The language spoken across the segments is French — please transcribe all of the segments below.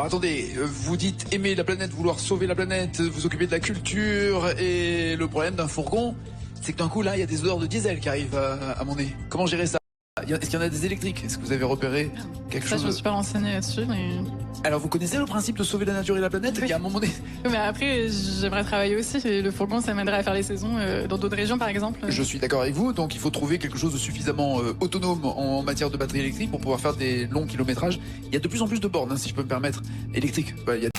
Attendez, vous dites aimer la planète, vouloir sauver la planète, vous occuper de la culture, et le problème d'un fourgon, c'est que d'un coup là, il y a des odeurs de diesel qui arrivent à mon nez. Comment gérer ça? Est-ce qu'il y en a des électriques? Est-ce que vous avez repéré quelque chose? Je me suis pas renseignée là-dessus, mais... Alors vous connaissez le principe de sauver la nature et la planète? Oui. Et puis à un moment donné... Mais après, j'aimerais travailler aussi, et le fourgon, ça m'aiderait à faire les saisons dans d'autres régions, par exemple. Je suis d'accord avec vous, donc il faut trouver quelque chose de suffisamment autonome en matière de batterie électrique pour pouvoir faire des longs kilométrages. Il y a de plus en plus de bornes, hein, si je peux me permettre, électriques. Il y a...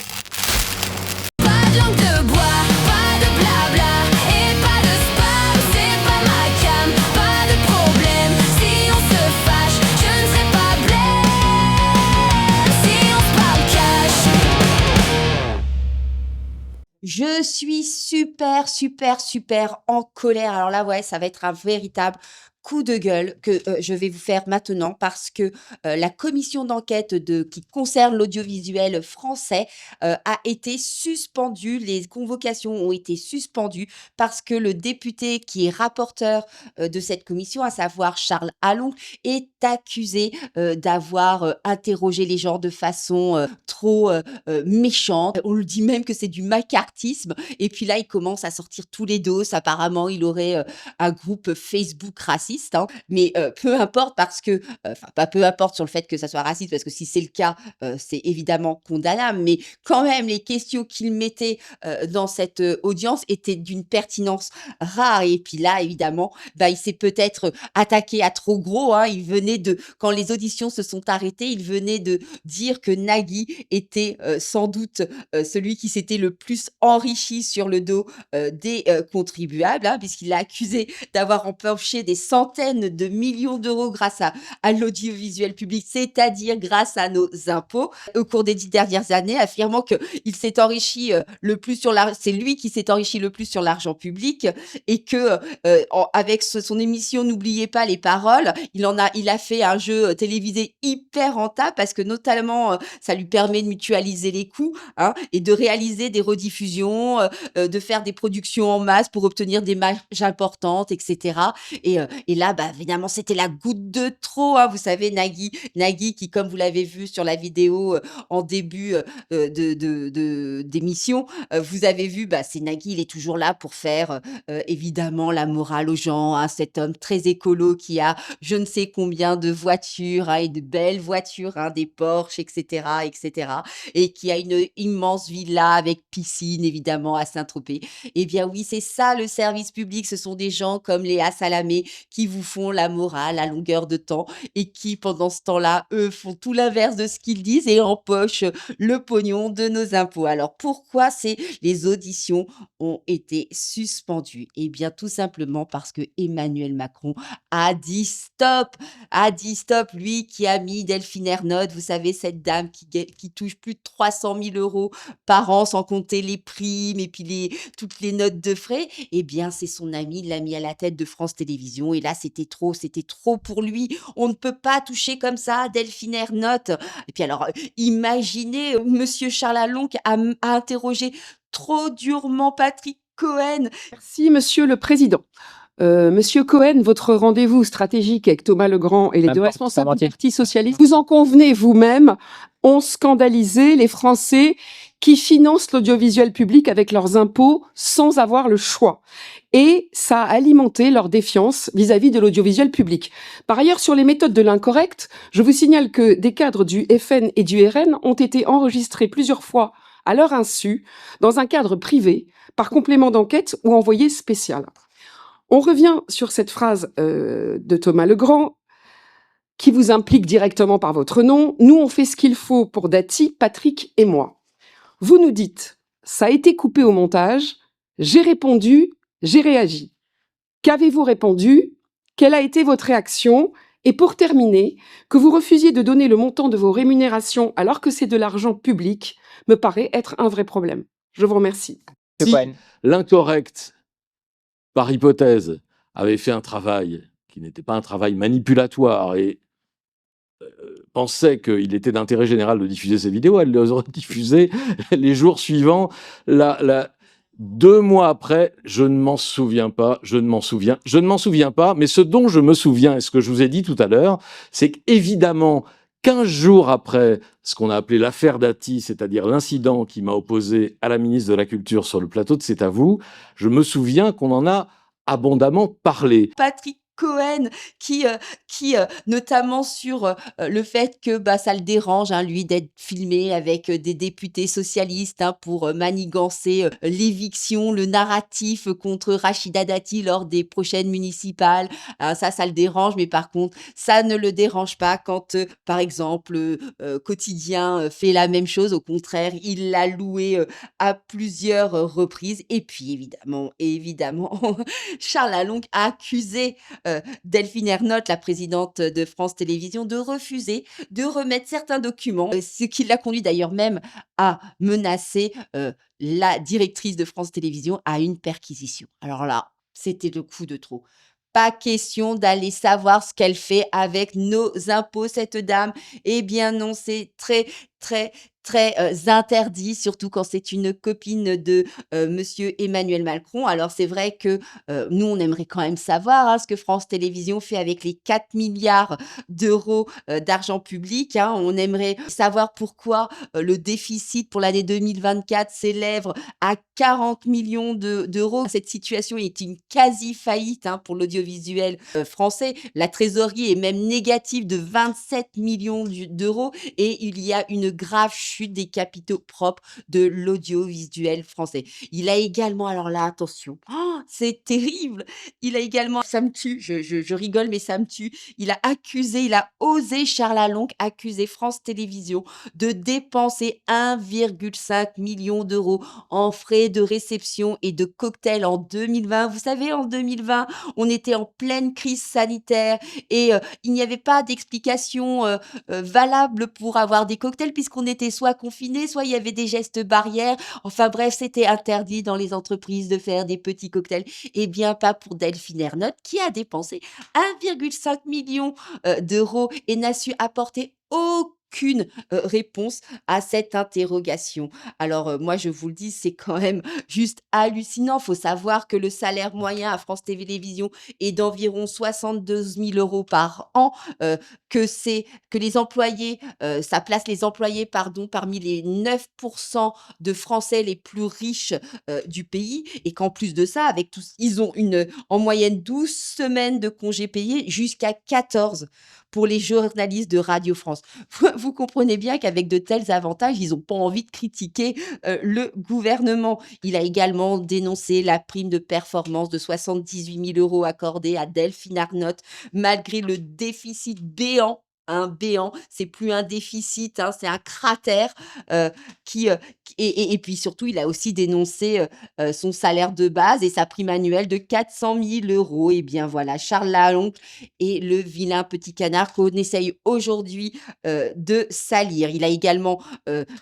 Pas de langue de bois, pas de blabla, et pas de spam, c'est pas ma cam, pas de problème. Si on se fâche, je ne serai pas blême. Si on se parle cash. Je suis super en colère. Alors là, ouais, ça va être un véritable coup de gueule que je vais vous faire maintenant parce que la commission d'enquête qui concerne l'audiovisuel français a été suspendue. Les convocations ont été suspendues parce que le député qui est rapporteur de cette commission, à savoir Charles Allon, est accusé d'avoir interrogé les gens de façon trop méchante. On le dit même que c'est du macartisme. Et puis là, il commence à sortir tous les dos. Apparemment, il aurait un groupe Facebook raciste. Hein. Mais peu importe parce que, enfin pas peu importe sur le fait que ça soit raciste, parce que si c'est le cas, c'est évidemment condamnable. Mais quand même, les questions qu'il mettait dans cette audience étaient d'une pertinence rare. Et puis là, évidemment, il s'est peut-être attaqué à trop gros. Hein. Quand les auditions se sont arrêtées, il venait de dire que Nagui était sans doute celui qui s'était le plus enrichi sur le dos des contribuables, hein, puisqu'il l'a accusé d'avoir empoché des centaines de millions d'euros grâce à l'audiovisuel public, c'est-à-dire grâce à nos impôts au cours des 10 dernières années, affirmant qu'il s'est enrichi c'est lui qui s'est enrichi le plus sur l'argent public et que avec son émission N'oubliez pas les paroles, il a fait un jeu télévisé hyper rentable parce que notamment ça lui permet de mutualiser les coûts, hein, et de réaliser des rediffusions, de faire des productions en masse pour obtenir des marges importantes, etc. Et là, évidemment, c'était la goutte de trop. Hein, vous savez, Nagui qui, comme vous l'avez vu sur la vidéo en début d'émission, vous avez vu, c'est Nagui, il est toujours là pour faire évidemment la morale aux gens. Hein, cet homme très écolo qui a je ne sais combien de voitures, hein, et de belles voitures, hein, des Porsche, etc., et qui a une immense villa avec piscine, évidemment, à Saint-Tropez. Eh bien oui, c'est ça le service public. Ce sont des gens comme Léa Salamé qui vous font la morale à longueur de temps et qui, pendant ce temps-là, eux, font tout l'inverse de ce qu'ils disent et empochent le pognon de nos impôts. Alors, pourquoi les auditions ont été suspendues? Eh bien, tout simplement parce que Emmanuel Macron a dit stop, lui qui a mis Delphine Ernotte, vous savez, cette dame qui touche plus de 300 000 euros par an, sans compter les primes et puis toutes les notes de frais. Eh bien, c'est son ami, il l'a mis à la tête de France Télévisions. Et là, c'était trop pour lui. On ne peut pas toucher comme ça Delphine Ernotte. Et puis alors, imaginez, monsieur Charles Allon a interrogé trop durement Patrick Cohen. Merci, Monsieur le Président. Monsieur Cohen, votre rendez-vous stratégique avec Thomas Legrand et les deux responsables du Parti socialiste, vous en convenez vous-même, ont scandalisé les Français qui financent l'audiovisuel public avec leurs impôts sans avoir le choix. Et ça a alimenté leur défiance vis-à-vis de l'audiovisuel public. Par ailleurs, sur les méthodes de l'incorrect, je vous signale que des cadres du FN et du RN ont été enregistrés plusieurs fois à leur insu, dans un cadre privé, par complément d'enquête ou envoyé spécial. On revient sur cette phrase de Thomas Legrand, qui vous implique directement par votre nom. Nous, on fait ce qu'il faut pour Dati, Patrick et moi. Vous nous dites, ça a été coupé au montage, j'ai répondu, j'ai réagi. Qu'avez-vous répondu? Quelle a été votre réaction? Et pour terminer, que vous refusiez de donner le montant de vos rémunérations alors que c'est de l'argent public, me paraît être un vrai problème. Je vous remercie. Si l'incorrect, par hypothèse, avait fait un travail qui n'était pas un travail manipulatoire et pensait qu'il était d'intérêt général de diffuser ces vidéos, elle les aurait diffusées les jours suivants. 2 mois après, je ne m'en souviens pas, mais ce dont je me souviens, et ce que je vous ai dit tout à l'heure, c'est qu'évidemment, 15 jours après ce qu'on a appelé l'affaire Dati, c'est-à-dire l'incident qui m'a opposé à la ministre de la Culture sur le plateau de C'est à vous, je me souviens qu'on en a abondamment parlé. Patrick Cohen qui notamment sur le fait que ça le dérange, hein, lui, d'être filmé avec des députés socialistes, hein, pour manigancer l'éviction, le narratif contre Rachida Dati lors des prochaines municipales. Ça le dérange, mais par contre, ça ne le dérange pas quand, par exemple, Quotidien fait la même chose. Au contraire, il l'a loué à plusieurs reprises. Et puis, évidemment, Charles Lalonde a accusé Delphine Ernotte, la présidente de France Télévisions, de refuser de remettre certains documents, ce qui l'a conduit d'ailleurs même à menacer la directrice de France Télévisions à une perquisition. Alors là, c'était le coup de trop. Pas question d'aller savoir ce qu'elle fait avec nos impôts, cette dame. Eh bien non, c'est très, très, très interdit, surtout quand c'est une copine de Monsieur Emmanuel Macron. Alors c'est vrai que nous, on aimerait quand même savoir, hein, ce que France Télévisions fait avec les 4 milliards d'euros d'argent public, hein. On aimerait savoir pourquoi le déficit pour l'année 2024 s'élève à 40 millions d'euros. Cette situation est une quasi-faillite, hein, pour l'audiovisuel français. La trésorerie est même négative de 27 millions d'euros et il y a une grave chute des capitaux propres de l'audiovisuel français. Il a également, alors là, attention, c'est terrible, il a également, ça me tue, je rigole, mais ça me tue, il a osé, Charles Lalonde, accuser France Télévisions de dépenser 1,5 million d'euros en frais de réception et de cocktails en 2020. Vous savez, en 2020, on était en pleine crise sanitaire et il n'y avait pas d'explication valable pour avoir des cocktails puisqu'on était soit confinés, soit il y avait des gestes barrières. Enfin bref, c'était interdit dans les entreprises de faire des petits cocktails. Eh bien, pas pour Delphine Ernotte qui a dépensé 1,5 million d'euros et n'a su apporter aucune réponse à cette interrogation. Alors, moi, je vous le dis, c'est quand même juste hallucinant. Faut savoir que le salaire moyen à France Télévisions est d'environ 72 000 euros par an, que les employés, ça place les employés, pardon, parmi les 9% de Français les plus riches du pays et qu'en plus de ça, avec tous, ils ont en moyenne 12 semaines de congés payés jusqu'à 14 pour les journalistes de Radio France. Vous comprenez bien qu'avec de tels avantages, ils n'ont pas envie de critiquer le gouvernement. Il a également dénoncé la prime de performance de 78 000 euros accordée à Delphine Ernotte, malgré le déficit béant. Un béant, c'est plus un déficit, hein, c'est un cratère et puis surtout, il a aussi dénoncé son salaire de base et sa prime annuelle de 400 000 euros. Et bien voilà, Charles Lalonde est le vilain petit canard qu'on essaye aujourd'hui de salir. Il a également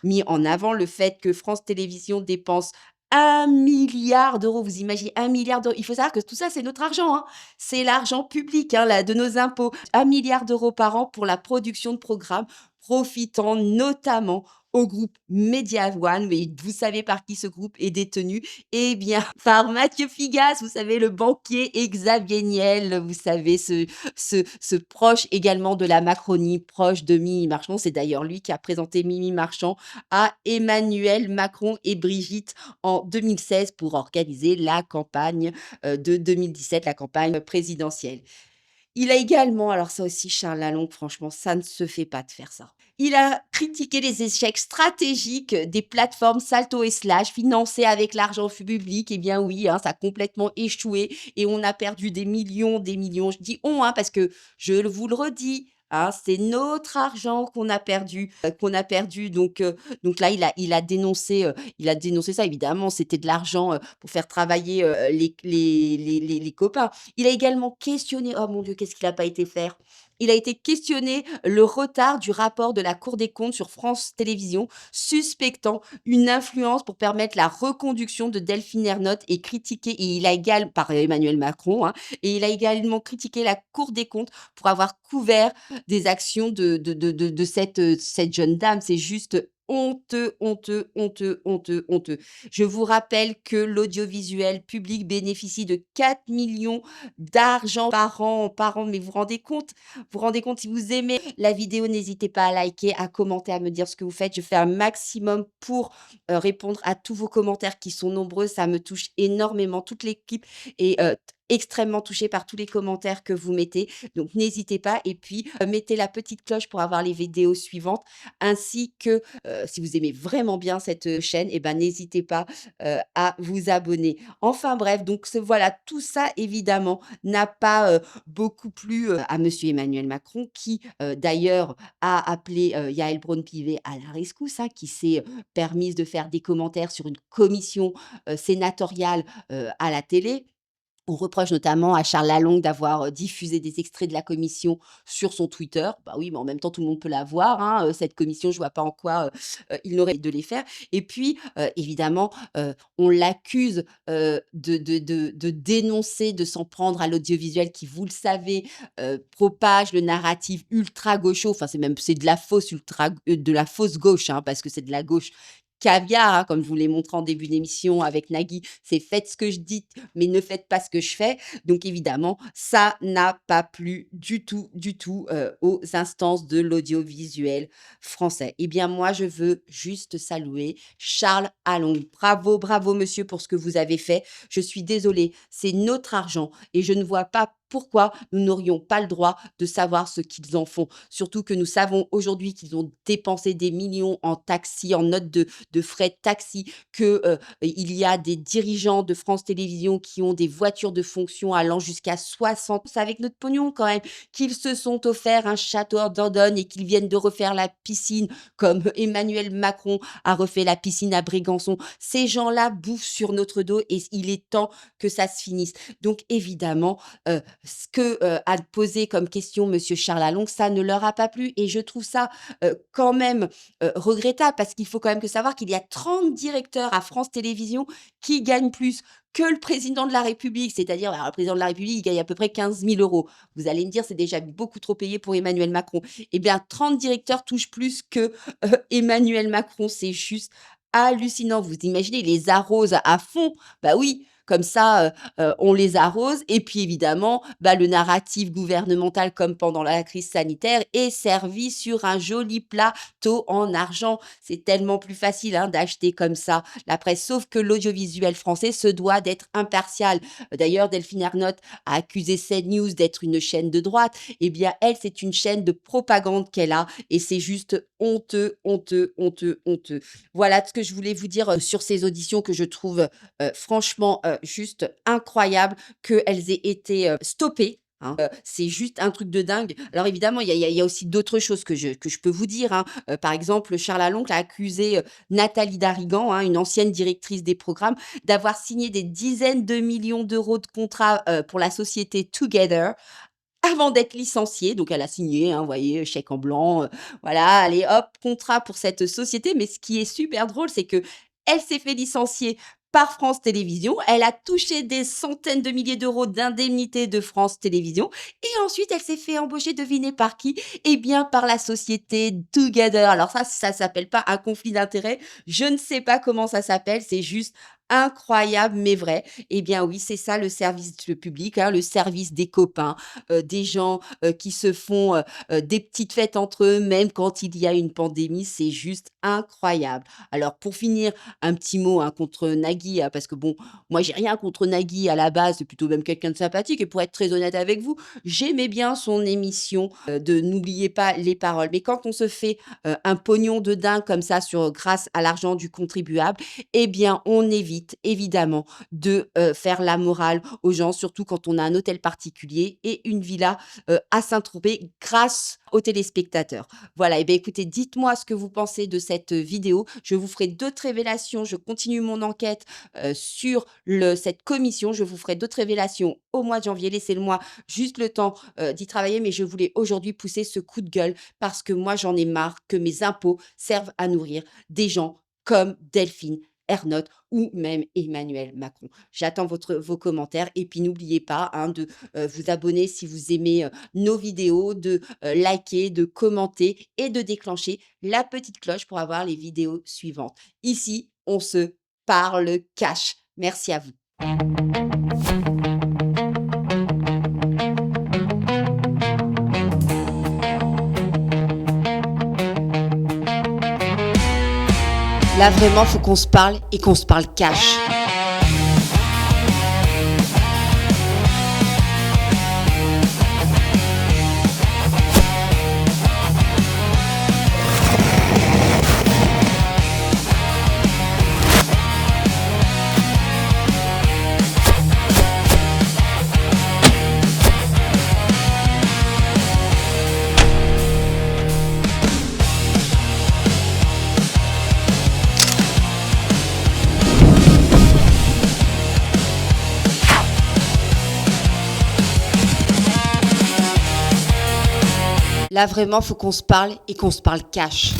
mis en avant le fait que France Télévisions dépense 1 milliard d'euros. Vous imaginez 1 milliard d'euros. Il faut savoir que tout ça, c'est notre argent, hein. C'est l'argent public, hein, de nos impôts. 1 milliard d'euros par an pour la production de programmes, profitant notamment au groupe Media One. Mais vous savez par qui ce groupe est détenu? Eh bien, par Mathieu Figas, vous savez, le banquier et Xavier Niel, vous savez, ce proche également de la Macronie, proche de Mimi Marchand. C'est d'ailleurs lui qui a présenté Mimi Marchand à Emmanuel Macron et Brigitte en 2016 pour organiser la campagne de 2017, la campagne présidentielle. Il a également, alors ça aussi, Charles Lalonde, franchement, ça ne se fait pas de faire ça. Il a critiqué les échecs stratégiques des plateformes Salto et Slash financées avec l'argent public. Eh bien oui, hein, ça a complètement échoué et on a perdu des millions. Je dis on, hein, parce que je vous le redis, hein, c'est notre argent qu'on a perdu. Donc là, il a dénoncé ça. Évidemment, c'était de l'argent pour faire travailler les copains. Il a également questionné, oh mon Dieu, qu'est-ce qu'il n'a pas été faire? Il a été questionné le retard du rapport de la Cour des comptes sur France Télévisions, suspectant une influence pour permettre la reconduction de Delphine Ernotte et critiqué, et il a également, par Emmanuel Macron, hein, et il a également critiqué la Cour des comptes pour avoir couvert des actions de cette jeune dame. C'est juste honteux, honteux, honteux, honteux, honteux. Je vous rappelle que l'audiovisuel public bénéficie de 4 millions d'argent par an, mais vous vous rendez compte, si vous aimez la vidéo, n'hésitez pas à liker, à commenter, à me dire ce que vous faites. Je fais un maximum pour répondre à tous vos commentaires qui sont nombreux. Ça me touche énormément. Toute l'équipe est extrêmement touchée par tous les commentaires que vous mettez. Donc, n'hésitez pas. Et puis, mettez la petite cloche pour avoir les vidéos suivantes. Ainsi que, si vous aimez vraiment bien cette chaîne, eh ben, n'hésitez pas à vous abonner. Enfin bref, donc voilà, tout ça, évidemment, n'a pas beaucoup plu à Monsieur Emmanuel Macron, qui d'ailleurs a appelé Yael Braun-Pivet à la rescousse, hein, qui s'est permise de faire des commentaires sur une commission sénatoriale à la télé. On reproche notamment à Charles Lalonde d'avoir diffusé des extraits de la commission sur son Twitter. Bah oui, mais en même temps, tout le monde peut la voir, hein, cette commission. Je vois pas en quoi il n'aurait de les faire. Et puis, évidemment, on l'accuse de dénoncer, de s'en prendre à l'audiovisuel qui, vous le savez, propage le narratif ultra gaucho. Enfin, c'est de la fausse de la fausse gauche, hein, parce que c'est de la gauche caviar, hein, comme je vous l'ai montré en début d'émission avec Nagui, c'est faites ce que je dis, mais ne faites pas ce que je fais. Donc évidemment, ça n'a pas plu du tout, aux instances de l'audiovisuel français. Eh bien, moi, je veux juste saluer Charles Allon. Bravo, bravo, monsieur, pour ce que vous avez fait. Je suis désolée, c'est notre argent et je ne vois pas pourquoi nous n'aurions pas le droit de savoir ce qu'ils en font. Surtout que nous savons aujourd'hui qu'ils ont dépensé des millions en taxi, en notes de frais de taxi, que il y a des dirigeants de France Télévisions qui ont des voitures de fonction allant jusqu'à 60. C'est avec notre pognon quand même qu'ils se sont offerts un château d'Ordonne et qu'ils viennent de refaire la piscine comme Emmanuel Macron a refait la piscine à Brégançon. Ces gens-là bouffent sur notre dos et il est temps que ça se finisse. Donc évidemment, ce que a posé comme question Monsieur Charles Lalonde, ça ne leur a pas plu et je trouve ça quand même regrettable parce qu'il faut quand même que savoir qu'il y a 30 directeurs à France Télévisions qui gagnent plus que le président de la République, c'est-à-dire alors, le président de la République, il gagne à peu près 15 000 euros. Vous allez me dire, c'est déjà beaucoup trop payé pour Emmanuel Macron. Eh bien, 30 directeurs touchent plus que Emmanuel Macron, c'est juste hallucinant. Vous imaginez, ils les arrosent à fond. Bah oui, comme ça, on les arrose et puis évidemment, bah, le narratif gouvernemental comme pendant la crise sanitaire est servi sur un joli plateau en argent. C'est tellement plus facile, hein, d'acheter comme ça la presse, sauf que l'audiovisuel français se doit d'être impartial. D'ailleurs, Delphine Ernotte a accusé CNews d'être une chaîne de droite. Eh bien, elle, c'est une chaîne de propagande qu'elle a et c'est juste honteux, honteux, honteux, honteux. Voilà ce que je voulais vous dire sur ces auditions que je trouve franchement juste incroyable qu'elles aient été stoppées. Hein. C'est juste un truc de dingue. Alors évidemment, il y a aussi d'autres choses que je peux vous dire. Hein. Par exemple, Charles Lalonde a accusé Nathalie Darrigan, hein, une ancienne directrice des programmes, d'avoir signé des dizaines de millions d'euros de contrats pour la société Together avant d'être licenciée. Donc elle a signé, hein, vous voyez, chèque en blanc, voilà, allez hop, contrat pour cette société. Mais ce qui est super drôle, c'est que elle s'est fait licencier par France Télévisions. Elle a touché des centaines de milliers d'euros d'indemnités de France Télévisions. Et ensuite, elle s'est fait embaucher, devinez par qui? Eh bien, par la société Together. Alors ça s'appelle pas un conflit d'intérêts. Je ne sais pas comment ça s'appelle. C'est juste incroyable, mais vrai. Eh bien oui, c'est ça le service public, hein, le service des copains, des gens qui se font des petites fêtes entre eux, même quand il y a une pandémie. C'est juste incroyable. Alors pour finir, un petit mot, hein, contre Nagui, hein, parce que bon, moi j'ai rien contre Nagui à la base, c'est plutôt même quelqu'un de sympathique. Et pour être très honnête avec vous, j'aimais bien son émission de N'oubliez pas les paroles. Mais quand on se fait un pognon de dingue comme ça grâce à l'argent du contribuable, eh bien on évite évidemment de faire la morale aux gens, surtout quand on a un hôtel particulier et une villa à Saint-Tropez grâce aux téléspectateurs. Voilà, et bien écoutez, dites-moi ce que vous pensez de cette vidéo. Je vous ferai d'autres révélations. Je continue mon enquête sur cette commission. Je vous ferai d'autres révélations au mois de janvier. Laissez-moi juste le temps d'y travailler, mais je voulais aujourd'hui pousser ce coup de gueule parce que moi, j'en ai marre que mes impôts servent à nourrir des gens comme Delphine Ernotte ou même Emmanuel Macron. J'attends vos commentaires et puis n'oubliez pas de vous abonner si vous aimez nos vidéos, de liker, de commenter et de déclencher la petite cloche pour avoir les vidéos suivantes. Ici, on se parle cash. Merci à vous. Là, vraiment, faut qu'on se parle et qu'on se parle cash. Là, vraiment, faut qu'on se parle et qu'on se parle cash.